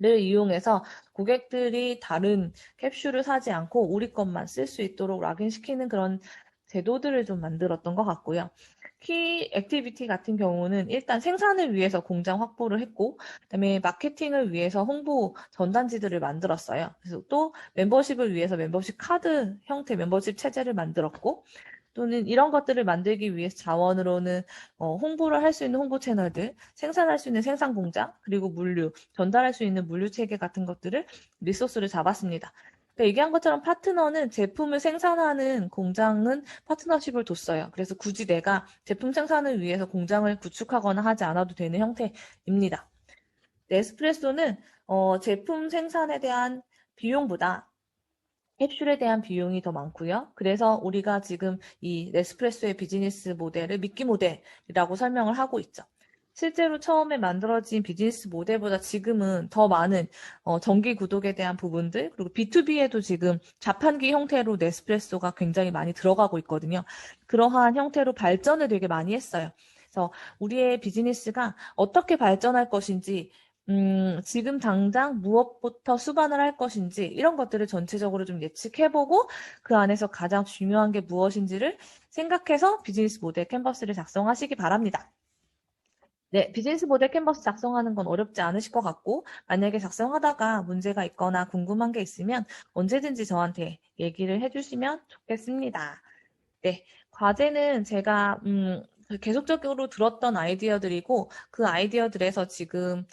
를 이용해서 고객들이 다른 캡슐을 사지 않고 우리 것만 쓸 수 있도록 락인시키는 그런 제도들을 좀 만들었던 것 같고요. 키 액티비티 같은 경우는 일단 생산을 위해서 공장 확보를 했고, 그다음에 마케팅을 위해서 홍보 전단지들을 만들었어요. 그래서 또 멤버십을 위해서 멤버십 카드 형태 멤버십 체제를 만들었고, 또는 이런 것들을 만들기 위해서 자원으로는 홍보를 할 수 있는 홍보 채널들, 생산할 수 있는 생산 공장, 그리고 물류, 전달할 수 있는 물류 체계 같은 것들을 리소스를 잡았습니다. 그러니까 얘기한 것처럼 파트너는 제품을 생산하는 공장은 파트너십을 뒀어요. 그래서 굳이 내가 제품 생산을 위해서 공장을 구축하거나 하지 않아도 되는 형태입니다. 네스프레소는 제품 생산에 대한 비용보다 캡슐에 대한 비용이 더 많고요. 그래서 우리가 지금 이 네스프레소의 비즈니스 모델을 미끼 모델이라고 설명을 하고 있죠. 실제로 처음에 만들어진 비즈니스 모델보다 지금은 더 많은 정기 구독에 대한 부분들, 그리고 B2B에도 지금 자판기 형태로 네스프레소가 굉장히 많이 들어가고 있거든요. 그러한 형태로 발전을 되게 많이 했어요. 그래서 우리의 비즈니스가 어떻게 발전할 것인지 지금 당장 무엇부터 수반을 할 것인지 이런 것들을 전체적으로 좀 예측해보고 그 안에서 가장 중요한 게 무엇인지를 생각해서 비즈니스 모델 캔버스를 작성하시기 바랍니다. 네, 비즈니스 모델 캔버스 작성하는 건 어렵지 않으실 것 같고 만약에 작성하다가 문제가 있거나 궁금한 게 있으면 언제든지 저한테 얘기를 해주시면 좋겠습니다. 네, 과제는 제가 계속적으로 들었던 아이디어들이고 그 아이디어들에서 지금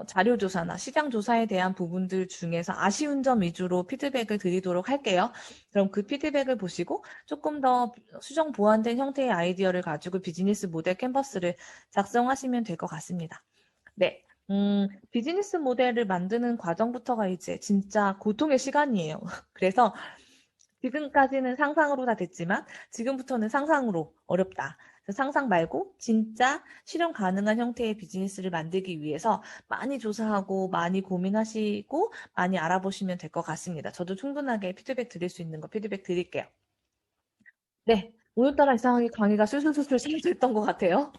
자료조사나 시장조사에 대한 부분들 중에서 아쉬운 점 위주로 피드백을 드리도록 할게요. 그럼 그 피드백을 보시고 조금 더 수정 보완된 형태의 아이디어를 가지고 비즈니스 모델 캔버스를 작성하시면 될 것 같습니다. 네. 비즈니스 모델을 만드는 과정부터가 이제 진짜 고통의 시간이에요. 그래서 지금까지는 상상으로 다 됐지만 지금부터는 상상으로 어렵다. 상상 말고 진짜 실현 가능한 형태의 비즈니스를 만들기 위해서 많이 조사하고 많이 고민하시고 많이 알아보시면 될 것 같습니다. 저도 충분하게 피드백 드릴 수 있는 거 피드백 드릴게요. 네. 오늘따라 이상하게 강의가 술술술술 잘 됐던 것 같아요.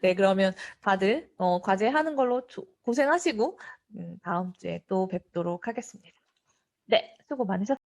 네, 그러면 다들 과제하는 걸로 고생하시고 다음 주에 또 뵙도록 하겠습니다. 네, 수고 많으셨습니다.